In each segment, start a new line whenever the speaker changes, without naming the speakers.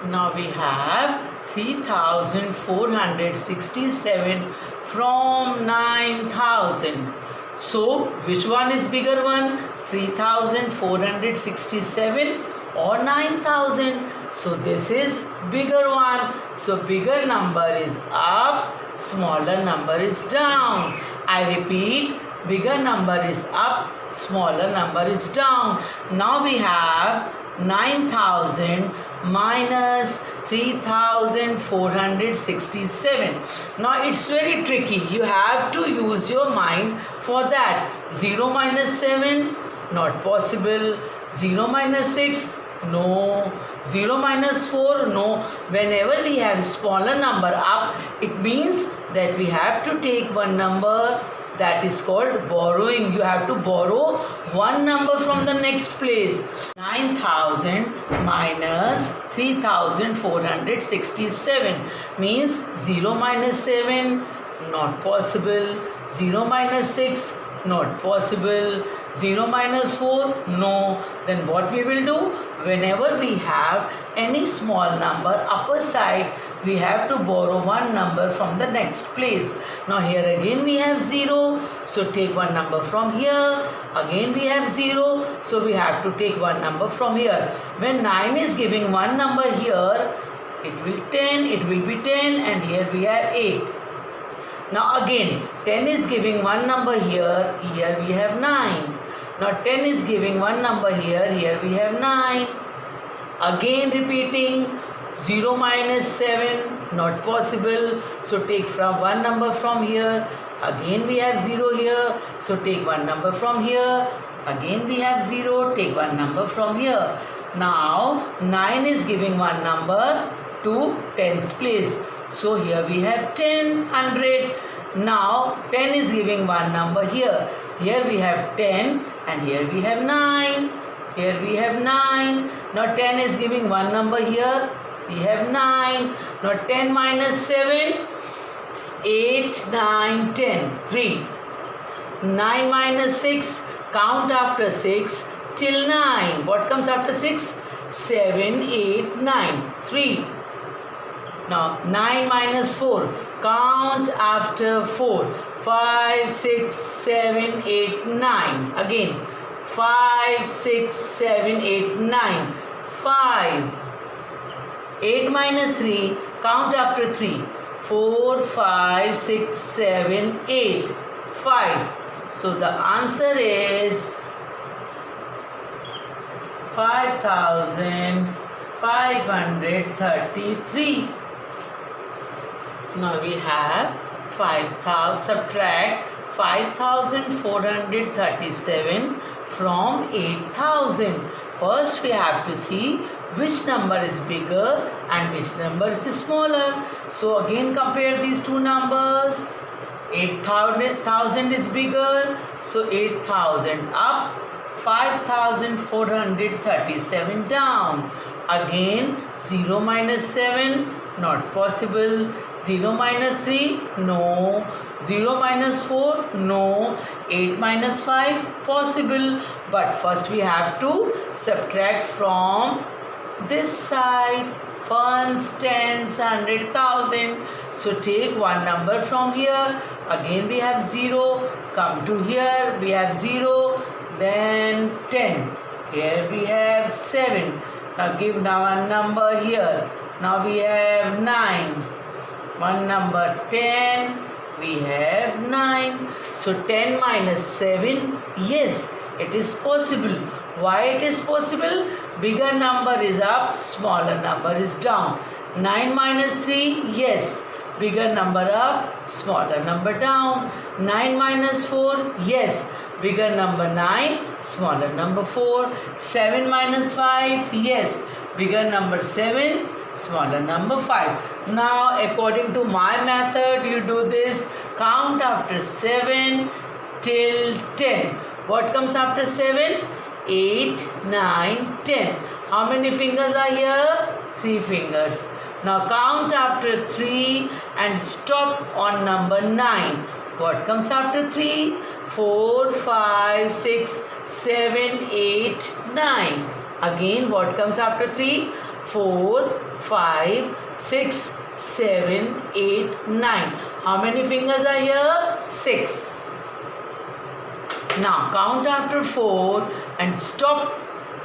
Now we have 3467 from 9000. So which one is bigger one? 3467 or 9000? So this is bigger one. So bigger number is up, smaller number is down. I repeat, bigger number is up, smaller number is down. Now we have 9000 minus 3467. Now it's very tricky. You have to use your mind for that. 0 minus 7, not possible. 0 minus 6, no. 0 minus 4, no. Whenever we have smaller number up, it means that we have to take one number. That is called borrowing. You have to borrow one number from the next place. 9000 minus 3467 means 0 minus 7, not possible. 0 minus 6, not possible. 0 minus 4, no. Then what we will do? Whenever we have any small number upper side, we have to borrow one number from the next place. Now here again we have 0, so take one number from here. Again we have 0, so we have to take one number from here. When 9 is giving one number here, it will be 10, and here we have 8. Now again 10 is giving one number here we have 9. Now 10 is giving one number here we have 9. Again repeating, 0 minus 7, not possible. So take from one number from here. Again we have 0 here, so take one number from here. Again we have 0, take one number from here. Now 9 is giving one number to 10's place. So here we have 10, 100. Now 10 is giving one number here. Here we have 10, and here we have 9. Here we have 9. Now 10 is giving one number here. We have 9. Now 10 minus 7, 8, 9, 10, 3. 9 minus 6, count after 6 till 9. What comes after 6? 7, 8, 9, 3. Now 9 minus 4, count after 4. 5, 6, 7, 8, 9. Again 5, 6, 7, 8, 9. 5. 8 minus 3, count after 3. 4, 5, 6, 7, 8. 5. So the answer is 5533. Now we have 5000, subtract 5437 from 8000. First we have to see which number is bigger and which number is smaller. So again compare these two numbers. 8000 is bigger, so 8000 up, 5437 down. Again 0 minus 7, not possible. 0 minus 3, no. 0 minus 4, no. 8 minus 5, possible. But first we have to subtract from this side. Ones, tens, 100,000. So take one number from here. Again we have 0. Come to here, we have 0. Then 10. Here we have 7. Now give now one number here. Now we have 9. One number 10. We have 9. So 10 minus 7. Yes, it is possible. Why it is possible? Bigger number is up, smaller number is down. 9 minus 3. Yes, bigger number up, smaller number down. 9 minus 4. Yes, bigger number 9, smaller number 4. 7 minus 5. Yes, bigger number 7, smaller number 5. Now according to my method, you do this. Count after 7 till 10. What comes after 7? 8, 9, 10. How many fingers are here? 3 fingers. Now count after 3 and stop on number 9. What comes after 3? 4, 5, 6, 7, 8, 9. Again, what comes after 3? 4, 5, 6, 7, 8, 9. How many fingers are here? 6. Now count after 4 and stop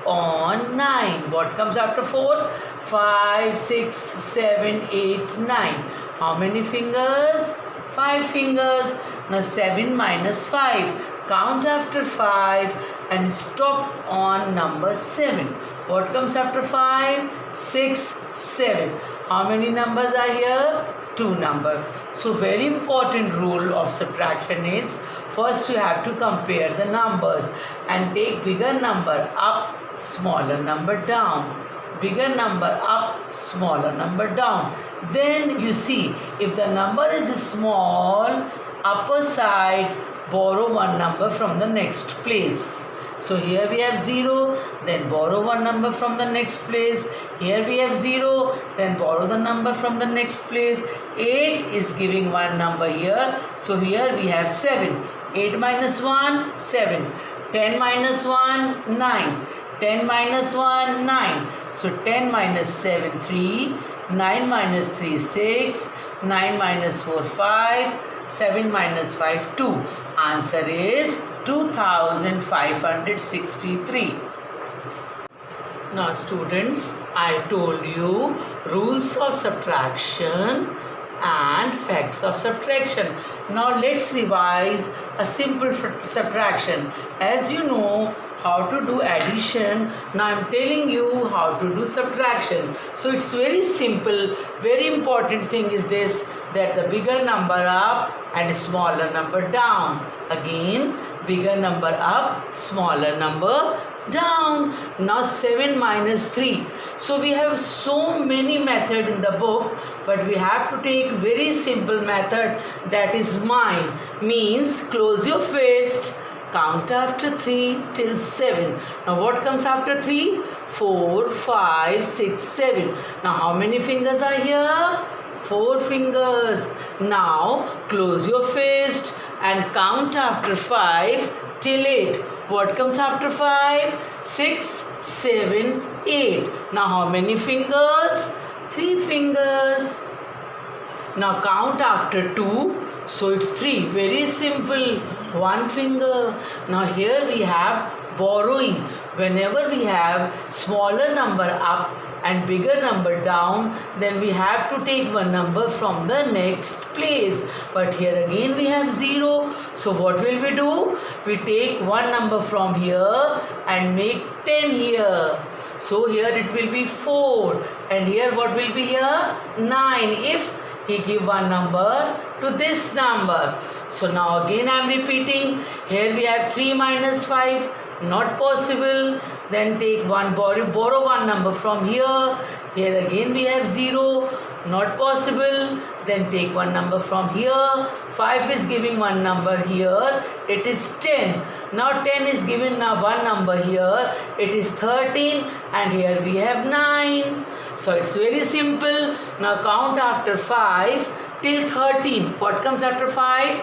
on 9. What comes after 4? 5, 6, 7, 8, 9. How many fingers? 5 fingers. Now 7 minus 5. Count after 5 and stop on number 7. What comes after 5? 6, 7. How many numbers are here? 2 numbers. So very important rule of subtraction is, first you have to compare the numbers and take bigger number up, smaller number down. Bigger number up, smaller number down. Then you see if the number is small, upper side, borrow one number from the next place. So here we have 0, then borrow one number from the next place. Here we have 0, then borrow the number from the next place. 8 is giving one number here. So here we have 7. 8 minus 1, 7. 10 minus 1, 9. 10 minus 1, 9. So 10 minus 7, 3. 9 minus 3, 6. 9 minus 4, 5. 7 minus 5, 2. Answer is 2563. Now students, I told you rules of subtraction and facts of subtraction. Now let's revise a simple subtraction. As you know how to do addition, now I am telling you how to do subtraction. So it's very simple. Very important thing is this, that the bigger number up and smaller number down. Again, bigger number up, smaller number down. Now 7 minus 3. So we have so many methods in the book, but we have to take very simple method, that is mine. Means close your fist, count after 3 till 7. Now what comes after 3? 4, 5, 6, 7. Now how many fingers are here? 4 fingers. Now close your fist and count after 5 till 8. What comes after 5? 6, 7, 8. Now how many fingers? 3 fingers. Now count after 2. So it's 3. Very simple. 1 finger. Now here we have borrowing. Whenever we have smaller number up and bigger number down, then we have to take one number from the next place. But here again we have 0. So what will we do? We take one number from here and make 10 here. So here it will be 4. And here what will be here? 9. If he give one number to this number. So now again I am repeating. Here we have 3 minus 5. Not possible. Then take one, borrow one number from here. Here again we have 0. Not possible. Then take one number from here. 5 is giving one number here. It is 10. Now 10 is given now one number here. It is 13. And here we have 9. So it's very simple. Now count after 5 till 13. What comes after 5?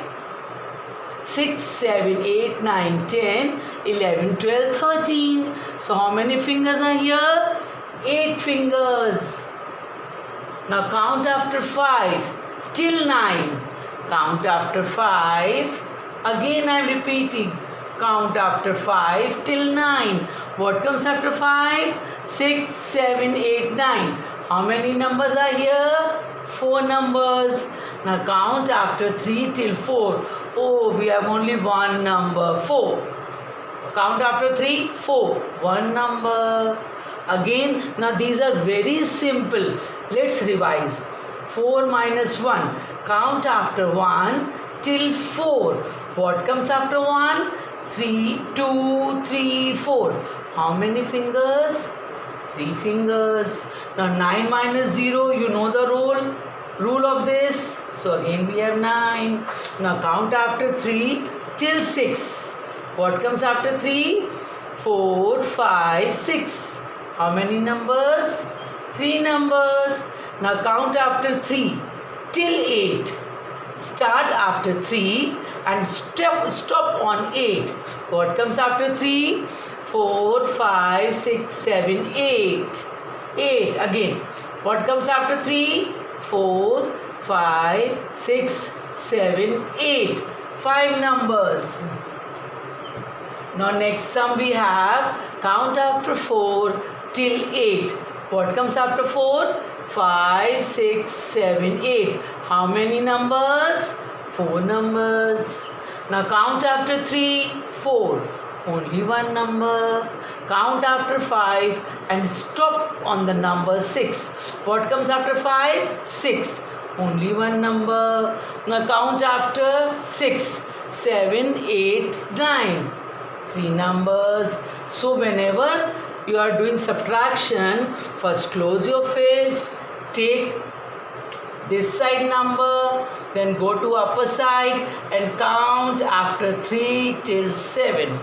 6, 7, 8, 9, 10, 11, 12, 13. So how many fingers are here? 8 fingers. Now count after 5 till 9. Count after 5. Again I am repeating. Count after 5 till 9. What comes after 5? 6, 7, 8, 9. How many numbers are here? 4 numbers. Now count after 3 till 4. Oh, we have only one number, 4. Count after 3, 4. One number. Again, now these are very simple. Let's revise. 4 minus 1. Count after 1 till 4. What comes after 1? 3, 2, 3, 4. How many fingers? 3 fingers. Now 9 minus 0, you know the rule of this. So again we have 9. Now count after 3 till 6. What comes after 3? 4, 5, 6. How many numbers? 3 numbers. Now count after 3 till 8. Start after 3 and stop on 8. What comes after 3? 4, 5, 6, 7, 8. 8. Again, what comes after 3? 4, 5, 6, 7, 8. 5 numbers. Now next sum we have, count after 4 till 8. What comes after 4? 5, 6, 7, 8. How many numbers? 4 numbers. Now count after 3, 4. Only one number. Count after 5 and stop on the number 6. What comes after 5? 6. Only one number. Now count after 6. 7, 8, 9. 3 numbers. So whenever you are doing subtraction, first close your fist, take this side number, then go to upper side and count after 3 till 7.